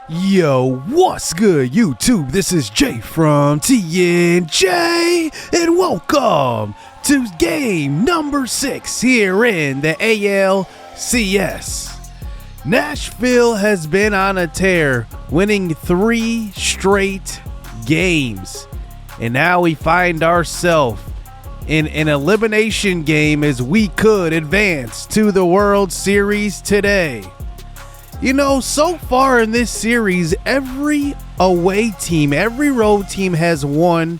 Yo, what's good, YouTube? This is Jay from TNJ, and welcome to game number 6 here in the ALCS. Nashville has been on a tear, winning 3 straight games, and now we find ourselves in an elimination game as we could advance to the World Series today. You know, so far in this series, every away team, every road team has won.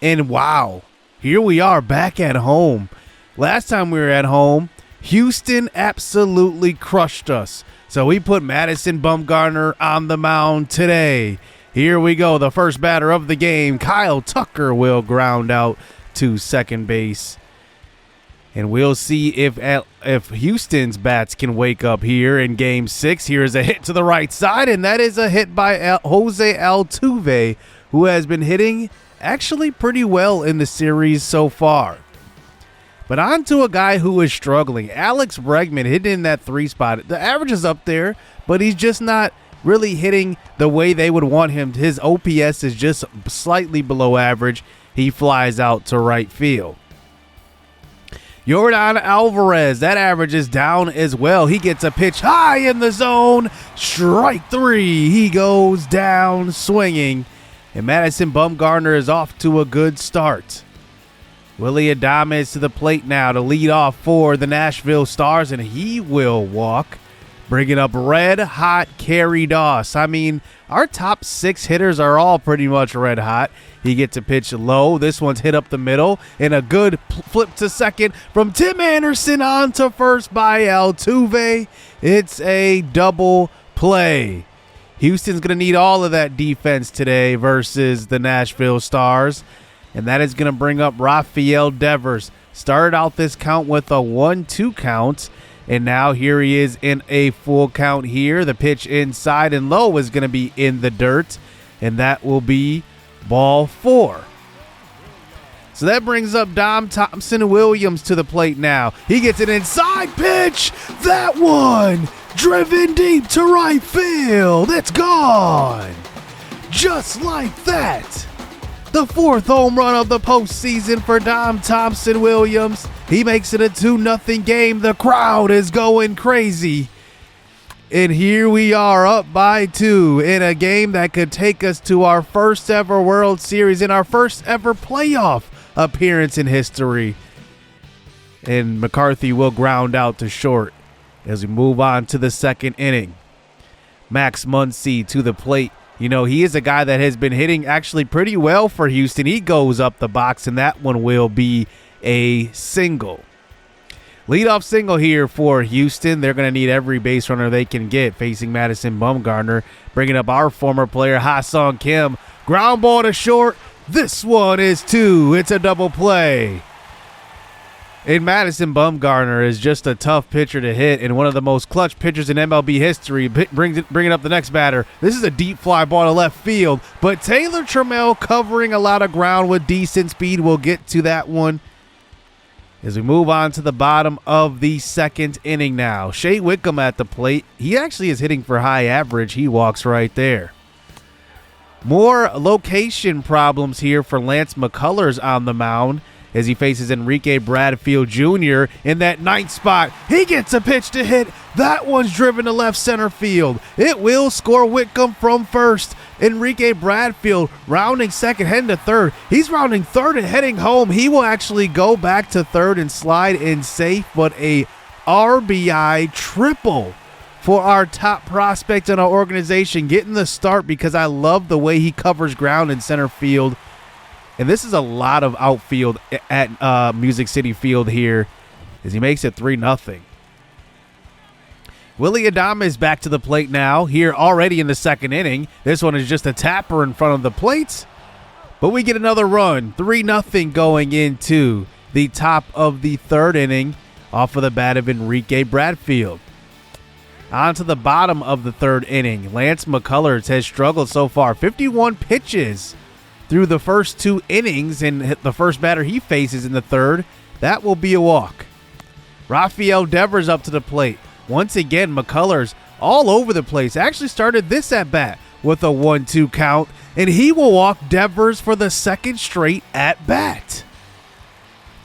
And wow, here we are back at home. Last time we were at home, Houston absolutely crushed us. So we put Madison Bumgarner on the mound today. Here we go. The first batter of the game, Kyle Tucker, will ground out to second base. And we'll see if Houston's bats can wake up here in Game 6. Here's a hit to the right side, and that is a hit by Jose Altuve, who has been hitting actually pretty well in the series so far. But on to a guy who is struggling. Alex Bregman hitting in that 3 spot. The average is up there, but he's just not really hitting the way they would want him. His OPS is just slightly below average. He flies out to right field. Yordan Alvarez, that average is down as well. He gets a pitch high in the zone. Strike 3. He goes down swinging. And Madison Bumgarner is off to a good start. Willy Adames to the plate now to lead off for the Nashville Stars, and he will walk. Bringing up red hot Kerry Doss. I mean, our top 6 hitters are all pretty much red hot. He gets a pitch low. This one's hit up the middle. And a good flip to second from Tim Anderson on to first by Altuve. It's a double play. Houston's going to need all of that defense today versus the Nashville Stars. And that is going to bring up Rafael Devers. Started out this count with a 1-2 count. And now here he is in a full count here. The pitch inside and low is going to be in the dirt. And that will be ball 4. So that brings up Dom Thompson-Williams to the plate now. He gets an inside pitch. That one driven deep to right field. It's gone. Just like that. The 4th home run of the postseason for Dom Thompson-Williams. He makes it a 2-0 game. The crowd is going crazy. And here we are up by 2 in a game that could take us to our first ever World Series and our first ever playoff appearance in history. And McCarthy will ground out to short as we move on to the 2nd inning. Max Muncy to the plate. You know, he is a guy that has been hitting actually pretty well for Houston. He goes up the box, and that one will be a single. Leadoff single here for Houston. They're going to need every base runner they can get facing Madison Bumgarner. Bringing up our former player, Ha-Sung Kim. Ground ball to short. This one is 2. It's a double play. And Madison Bumgarner is just a tough pitcher to hit and one of the most clutch pitchers in MLB history. Bringing up the next batter. This is a deep fly ball to left field, but Taylor Trammell covering a lot of ground with decent speed. We'll get to that one as we move on to the bottom of the 2nd inning now. Shea Wickham at the plate. He actually is hitting for high average. He walks right there. More location problems here for Lance McCullers on the mound as he faces Enrique Bradfield Jr. in that 9th spot. He gets a pitch to hit. That one's driven to left center field. It will score Wickham from first. Enrique Bradfield rounding second, heading to third. He's rounding third and heading home. He will actually go back to third and slide in safe, but a RBI triple for our top prospect in our organization, getting the start because I love the way he covers ground in center field. And this is a lot of outfield at Music City Field here as he makes it 3-0. Willy Adames back to the plate now here already in the 2nd inning. This one is just a tapper in front of the plate. But we get another run. 3-0 going into the top of the 3rd inning off of the bat of Enrique Bradfield. On to the bottom of the 3rd inning. Lance McCullers has struggled so far. 51 pitches through the first 2 innings, and the first batter he faces in the 3rd, that will be a walk. Rafael Devers up to the plate. Once again, McCullers all over the place. Actually started this at bat with a 1-2 count, and he will walk Devers for the second straight at bat.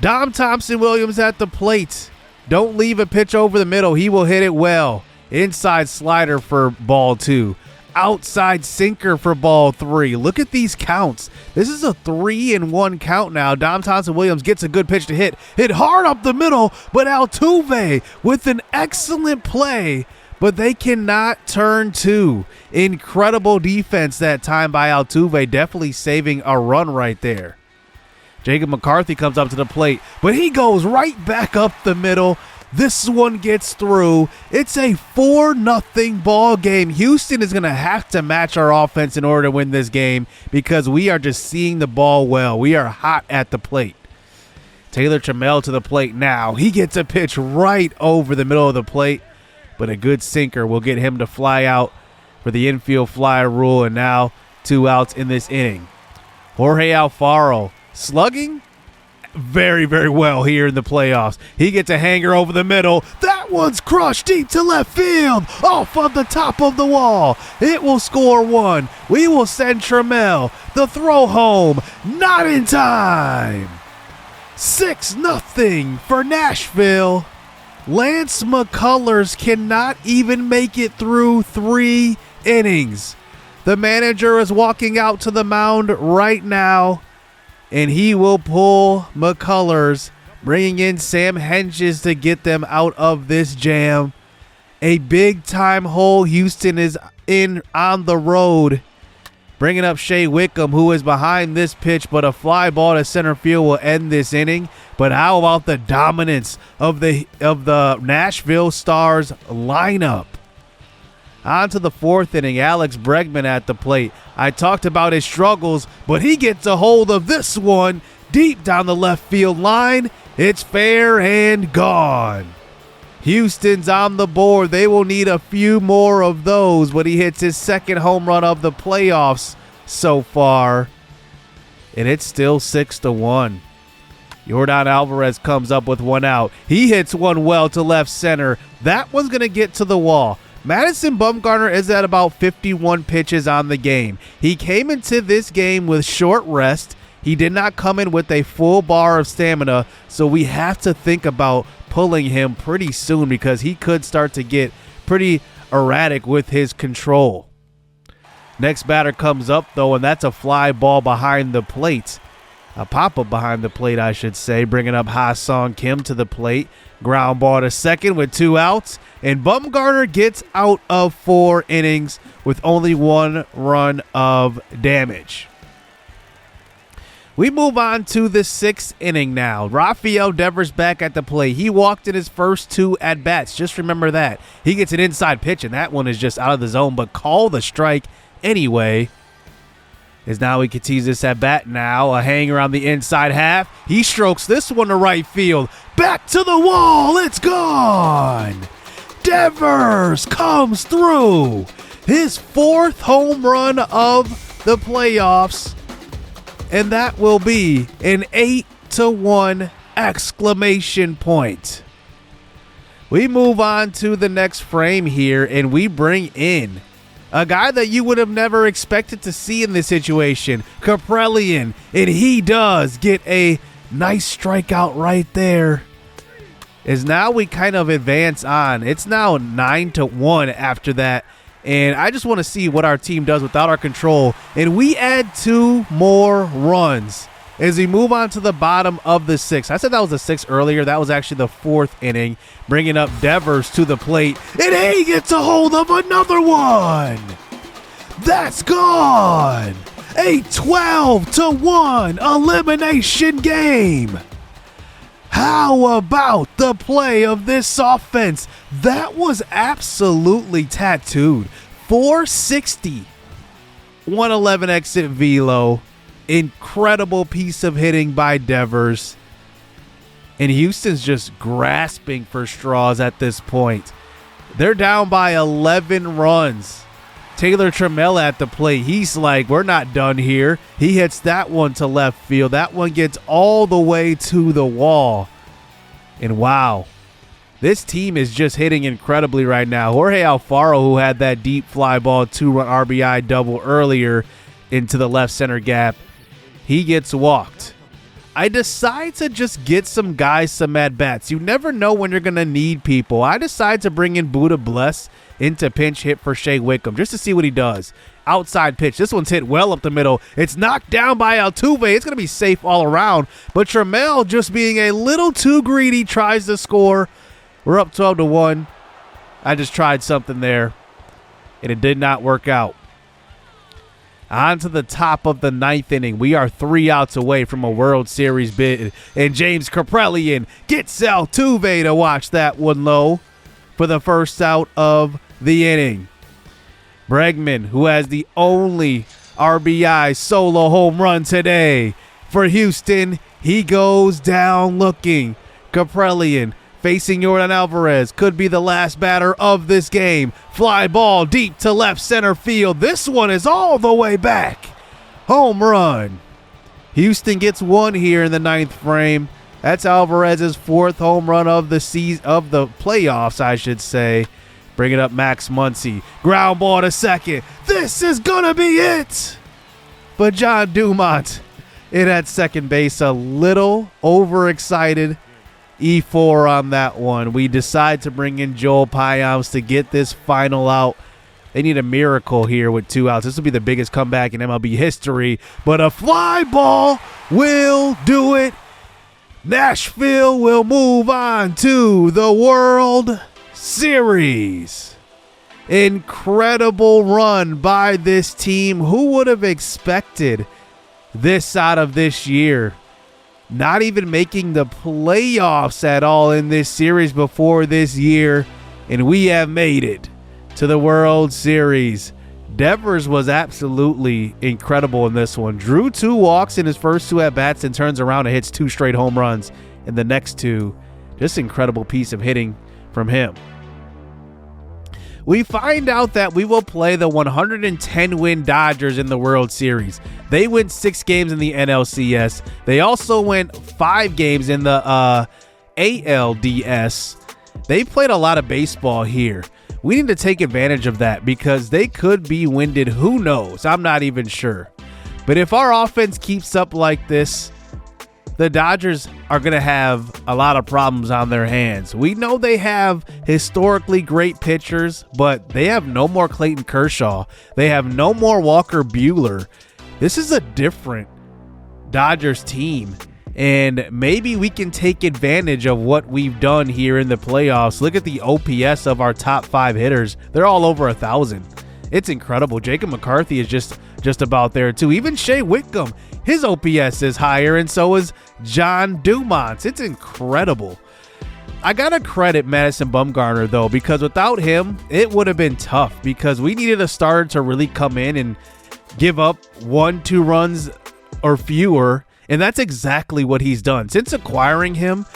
Dom Thompson-Williams at the plate. Don't leave a pitch over the middle. He will hit it well. Inside slider for ball 2. Outside sinker for ball 3. Look at these counts. This is a 3-1 count now. Dom Thompson-Williams gets a good pitch to hit. Hit hard up the middle, but Altuve with an excellent play, but they cannot turn 2. Incredible defense that time by Altuve, definitely saving a run right there. Jacob McCarthy comes up to the plate, but he goes right back up the middle. This one gets through. It's a 4-0 ball game. Houston is going to have to match our offense in order to win this game because we are just seeing the ball well. We are hot at the plate. Taylor Trammell to the plate now. He gets a pitch right over the middle of the plate, but a good sinker will get him to fly out for the infield fly rule, and now 2 outs in this inning. Jorge Alfaro slugging very, very well here in the playoffs. He gets a hanger over the middle. That one's crushed deep to left field, off of the top of the wall. It will score 1. We will send Trammell. The throw home, not in time. 6-0 for Nashville. Lance McCullers cannot even make it through 3 innings. The manager is walking out to the mound right now, and he will pull McCullers, bringing in Sam Hentges to get them out of this jam. A big-time hole Houston is in on the road. Bringing up Shea Wickham, who is behind this pitch, but a fly ball to center field will end this inning. But how about the dominance of the Nashville Stars lineup? On to the 4th inning, Alex Bregman at the plate. I talked about his struggles, but he gets a hold of this one deep down the left field line. It's fair and gone. Houston's on the board. They will need a few more of those, but he hits his second home run of the playoffs so far, and it's still 6-1. Yordan Alvarez comes up with 1 out. He hits one well to left center. That one's going to get to the wall. Madison Bumgarner is at about 51 pitches on the game. He came into this game with short rest. He did not come in with a full bar of stamina, so we have to think about pulling him pretty soon because he could start to get pretty erratic with his control. Next batter comes up, though, and that's a fly ball behind the plate. A pop-up behind the plate, I should say, bringing up Ha-Sung Kim to the plate. Ground ball to second with 2 outs, and Bumgarner gets out of 4 innings with only 1 run of damage. We move on to the 6th inning now. Rafael Devers back at the plate. He walked in his first 2 at-bats. Just remember that. He gets an inside pitch, and that one is just out of the zone, but call the strike anyway. As now he can tease this at bat now. A hanger on the inside half. He strokes this one to right field. Back to the wall. It's gone. Devers comes through. His 4th home run of the playoffs. And that will be an 8-1 exclamation point. We move on to the next frame here, and we bring in a guy that you would have never expected to see in this situation, Kaprelian, and he does get a nice strikeout right there. As now we kind of advance on. It's now 9-1 after that, and I just want to see what our team does without our control, and we add 2 more runs as we move on to the bottom of the 6th. I said that was the 6th earlier. That was actually the 4th inning, bringing up Devers to the plate, and he gets a hold of another one. That's gone. A 12-1 elimination game. How about the play of this offense? That was absolutely tattooed. 460, 111 exit velo. Incredible piece of hitting by Devers. And Houston's just grasping for straws at this point. They're down by 11 runs. Taylor Trammell at the plate. He's like, we're not done here. He hits that one to left field. That one gets all the way to the wall. And wow, This team is just hitting incredibly right now. Jorge Alfaro, who had that deep fly ball 2-run RBI double earlier into the left center gap, he gets walked. I decide to just get some guys some at-bats. You never know when you're going to need people. I decide to bring in Buddha Bless into pinch hit for Shea Wickham just to see what he does. Outside pitch. This one's hit well up the middle. It's knocked down by Altuve. It's going to be safe all around. But Trammell, just being a little too greedy, tries to score. We're up 12-1. I just tried something there, and it did not work out. On to the top of the 9th inning. We are 3 outs away from a World Series bid, and James Kaprielian gets Altuve to watch that one low for the first out of the inning. Bregman, who has the only RBI solo home run today for Houston, he goes down looking. Kaprielian facing Yordan Alvarez, could be the last batter of this game. Fly ball deep to left center field. This one is all the way back. Home run. Houston gets one here in the 9th frame. That's Alvarez's 4th home run of the season, of the playoffs, I should say. Bringing up Max Muncy. Ground ball to second. This is gonna be it. But John Dumont in at second base, a little overexcited. E4 on that one. We decide to bring in Joel Payams to get this final out. They need a miracle here with 2 outs. This will be the biggest comeback in MLB history, but a fly ball will do it. Nashville will move on to the World Series. Incredible run by this team. Who would have expected this out of this year? Not even making the playoffs at all in this series before this year, and we have made it to the World Series. Devers was absolutely incredible in this one. Drew 2 walks in his first 2 at-bats and turns around and hits 2 straight home runs in the next 2. Just incredible piece of hitting from him. We find out that we will play the 110-win Dodgers in the World Series. They win 6 games in the NLCS. They also win 5 games in the ALDS. They played a lot of baseball here. We need to take advantage of that because they could be winded. Who knows? I'm not even sure. But if our offense keeps up like this, the Dodgers are going to have a lot of problems on their hands. We know they have historically great pitchers, but they have no more Clayton Kershaw. They have no more Walker Buehler. This is a different Dodgers team, and maybe we can take advantage of what we've done here in the playoffs. Look at the OPS of our top 5 hitters. They're all over 1,000. It's incredible. Jacob McCarthy is just about there too. Even Shea Wickham, his OPS is higher, and so is John Dumont. It's incredible. I gotta credit Madison Bumgarner though, because without him, it would have been tough because we needed a starter to really come in and give up 1-2 runs or fewer, and that's exactly what he's done. Since acquiring him,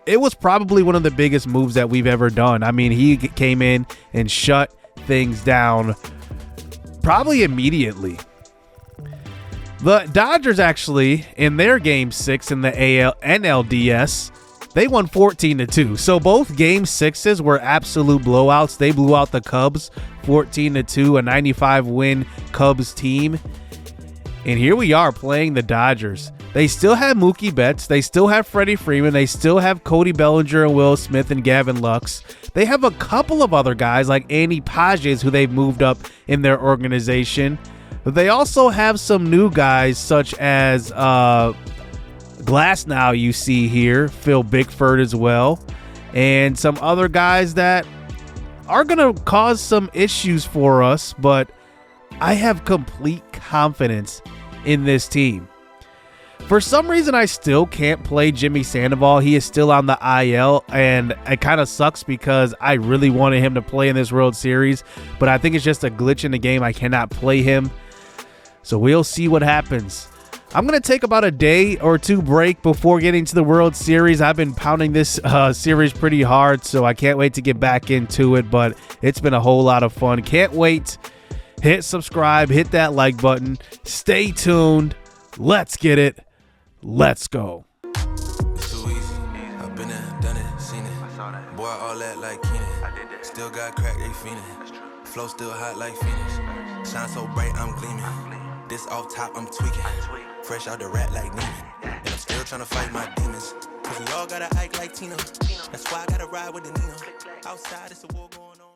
it was probably one of the biggest moves that we've ever done. I mean, he came in and shut things down probably immediately. The Dodgers actually, in their game 6 in the NLDS, they won 14-2. So both game 6s were absolute blowouts. They blew out the Cubs 14-2, a 95-win Cubs team. And here we are playing the Dodgers. They still have Mookie Betts. They still have Freddie Freeman. They still have Cody Bellinger and Will Smith and Gavin Lux. They have a couple of other guys like Andy Pages who they've moved up in their organization. But they also have some new guys such as Glasnow you see here, Phil Bickford as well, and some other guys that are going to cause some issues for us, but I have complete confidence in this team. For some reason, I still can't play Jimmy Sandoval. He is still on the IL, and it kind of sucks because I really wanted him to play in this World Series, but I think it's just a glitch in the game. I cannot play him, so we'll see what happens. I'm going to take about a day or 2 break before getting to the World Series. I've been pounding this series pretty hard, so I can't wait to get back into it, but it's been a whole lot of fun. Can't wait. Hit subscribe, hit that like button. Stay tuned. Let's get it. Let's go. It's too easy. I've been there, done it, seen it. Boy, all Ball that like Keenan. Still got crack, they fiendin'. Flow still hot like Phoenix. Shine so bright, I'm gleaming. This off top, I'm tweaking. Fresh out the rat like Neiman. And I'm still tryna fight my demons. Cause we all gotta act like Tina. That's why I gotta ride with the Nina. Outside, it's a war going on.